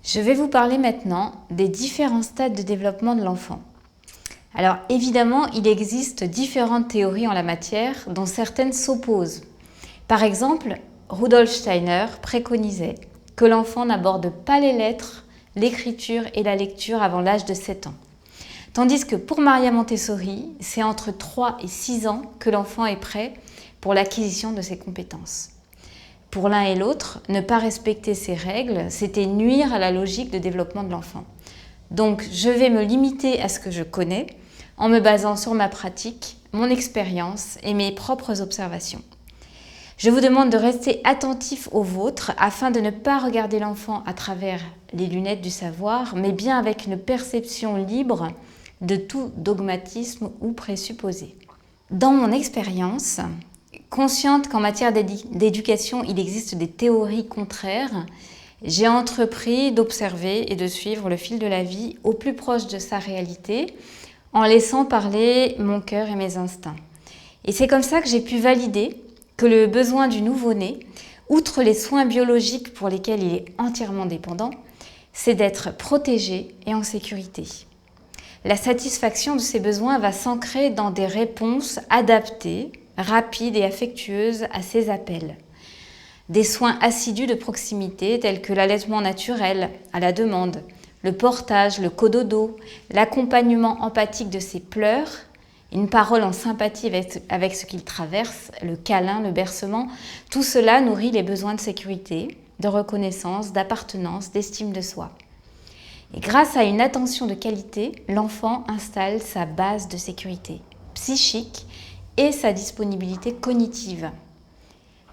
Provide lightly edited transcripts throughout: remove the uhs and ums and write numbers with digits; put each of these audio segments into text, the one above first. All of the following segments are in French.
Je vais vous parler maintenant des différents stades de développement de l'enfant. Alors évidemment, il existe différentes théories en la matière, dont certaines s'opposent. Par exemple, Rudolf Steiner préconisait que l'enfant n'aborde pas les lettres, l'écriture et la lecture avant l'âge de 7 ans. Tandis que pour Maria Montessori, c'est entre 3 et 6 ans que l'enfant est prêt pour l'acquisition de ces compétences. Pour l'un et l'autre, ne pas respecter ces règles, c'était nuire à la logique de développement de l'enfant. Donc, je vais me limiter à ce que je connais, en me basant sur ma pratique, mon expérience et mes propres observations. Je vous demande de rester attentif aux vôtres afin de ne pas regarder l'enfant à travers les lunettes du savoir, mais bien avec une perception libre de tout dogmatisme ou présupposé. Dans mon expérience, consciente qu'en matière d'éducation, il existe des théories contraires, j'ai entrepris d'observer et de suivre le fil de la vie au plus proche de sa réalité, en laissant parler mon cœur et mes instincts. Et c'est comme ça que j'ai pu valider que le besoin du nouveau-né, outre les soins biologiques pour lesquels il est entièrement dépendant, c'est d'être protégé et en sécurité. La satisfaction de ces besoins va s'ancrer dans des réponses adaptées, rapides et affectueuses à ses appels. Des soins assidus de proximité tels que l'allaitement naturel à la demande, le portage, le cododo, l'accompagnement empathique de ses pleurs, une parole en sympathie avec ce qu'il traverse, le câlin, le bercement, tout cela nourrit les besoins de sécurité, de reconnaissance, d'appartenance, d'estime de soi. Et grâce à une attention de qualité, l'enfant installe sa base de sécurité psychique et sa disponibilité cognitive.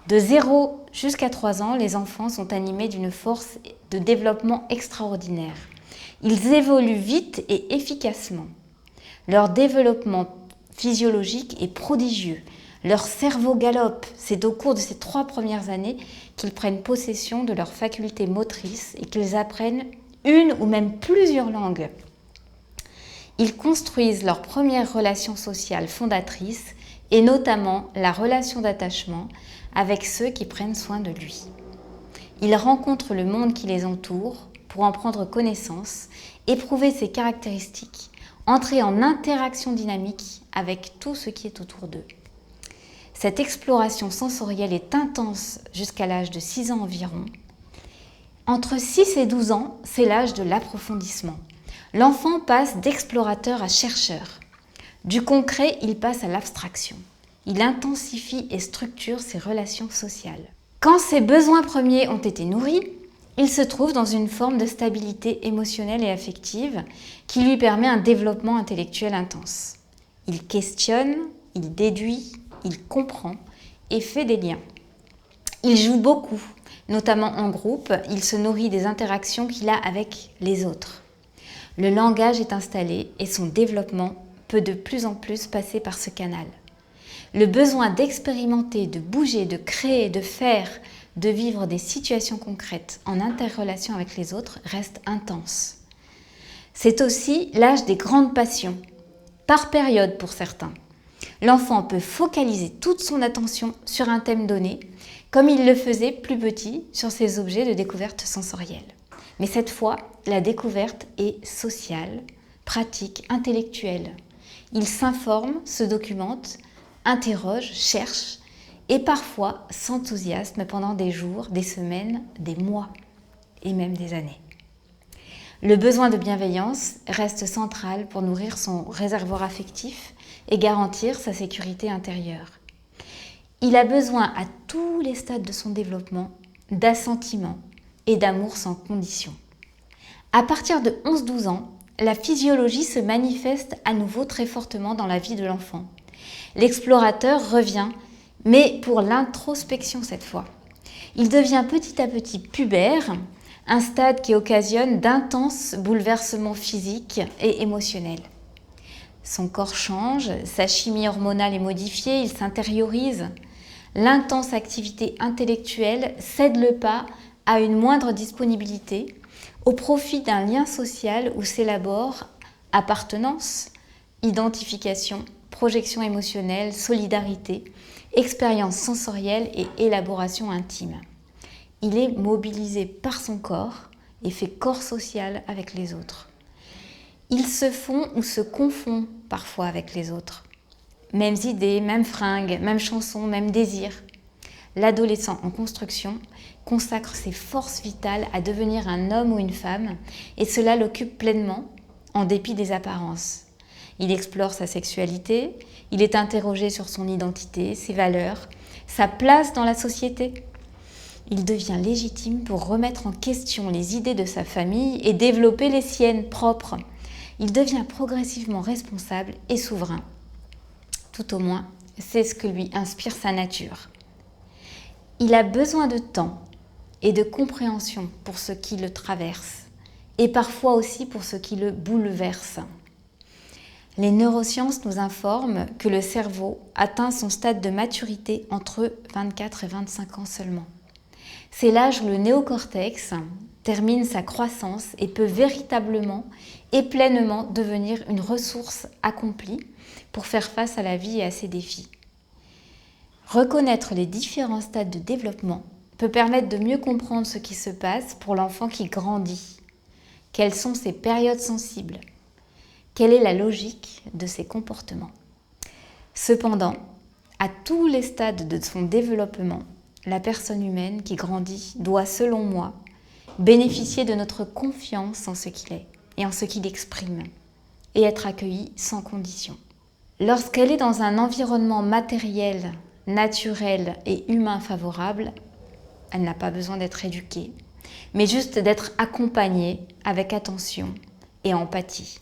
De 0 jusqu'à 3 ans, les enfants sont animés d'une force de développement extraordinaire. Ils évoluent vite et efficacement. Leur développement physiologique est prodigieux. Leur cerveau galope. C'est au cours de ces 3 premières années qu'ils prennent possession de leurs facultés motrices et qu'ils apprennent une ou même plusieurs langues. Ils construisent leurs premières relations sociales fondatrices et notamment la relation d'attachement avec ceux qui prennent soin de lui. Ils rencontrent le monde qui les entoure pour en prendre connaissance, éprouver ses caractéristiques, entrer en interaction dynamique avec tout ce qui est autour d'eux. Cette exploration sensorielle est intense jusqu'à l'âge de 6 ans environ. Entre 6 et 12 ans, c'est l'âge de l'approfondissement. L'enfant passe d'explorateur à chercheur. Du concret, il passe à l'abstraction. Il intensifie et structure ses relations sociales. Quand ses besoins premiers ont été nourris, il se trouve dans une forme de stabilité émotionnelle et affective qui lui permet un développement intellectuel intense. Il questionne, il déduit, il comprend et fait des liens. Il joue beaucoup, notamment en groupe, il se nourrit des interactions qu'il a avec les autres. Le langage est installé et son développement peut de plus en plus passer par ce canal. Le besoin d'expérimenter, de bouger, de créer, de faire, de vivre des situations concrètes en interrelation avec les autres reste intense. C'est aussi l'âge des grandes passions, par période pour certains. L'enfant peut focaliser toute son attention sur un thème donné, comme il le faisait plus petit sur ses objets de découverte sensorielle. Mais cette fois, la découverte est sociale, pratique, intellectuelle. Il s'informe, se documente, interroge, cherche et parfois s'enthousiasme pendant des jours, des semaines, des mois et même des années. Le besoin de bienveillance reste central pour nourrir son réservoir affectif et garantir sa sécurité intérieure. Il a besoin à tous les stades de son développement d'assentiment et d'amour sans condition. À partir de 11-12 ans, la physiologie se manifeste à nouveau très fortement dans la vie de l'enfant. L'explorateur revient, mais pour l'introspection cette fois. Il devient petit à petit pubère, un stade qui occasionne d'intenses bouleversements physiques et émotionnels. Son corps change, sa chimie hormonale est modifiée, il s'intériorise. L'intense activité intellectuelle cède le pas à une moindre disponibilité au profit d'un lien social où s'élabore appartenance, identification, projection émotionnelle, solidarité, expérience sensorielle et élaboration intime. Il est mobilisé par son corps et fait corps social avec les autres. Ils se font ou se confondent parfois avec les autres. Mêmes idées, mêmes fringues, mêmes chansons, mêmes désirs. L'adolescent en construction consacre ses forces vitales à devenir un homme ou une femme et cela l'occupe pleinement en dépit des apparences. Il explore sa sexualité, il est interrogé sur son identité, ses valeurs, sa place dans la société. Il devient légitime pour remettre en question les idées de sa famille et développer les siennes propres. Il devient progressivement responsable et souverain. Tout au moins, c'est ce que lui inspire sa nature. Il a besoin de temps et de compréhension pour ce qui le traverse et parfois aussi pour ce qui le bouleverse. Les neurosciences nous informent que le cerveau atteint son stade de maturité entre 24 et 25 ans seulement. C'est l'âge où le néocortex termine sa croissance et peut véritablement et pleinement devenir une ressource accomplie pour faire face à la vie et à ses défis. Reconnaître les différents stades de développement peut permettre de mieux comprendre ce qui se passe pour l'enfant qui grandit. Quelles sont ses périodes sensibles? Quelle est la logique de ses comportements? Cependant, à tous les stades de son développement, la personne humaine qui grandit doit, selon moi, bénéficier de notre confiance en ce qu'il est et en ce qu'il exprime, et être accueillie sans condition. Lorsqu'elle est dans un environnement matériel, naturel et humain favorable, elle n'a pas besoin d'être éduquée, mais juste d'être accompagnée avec attention et empathie.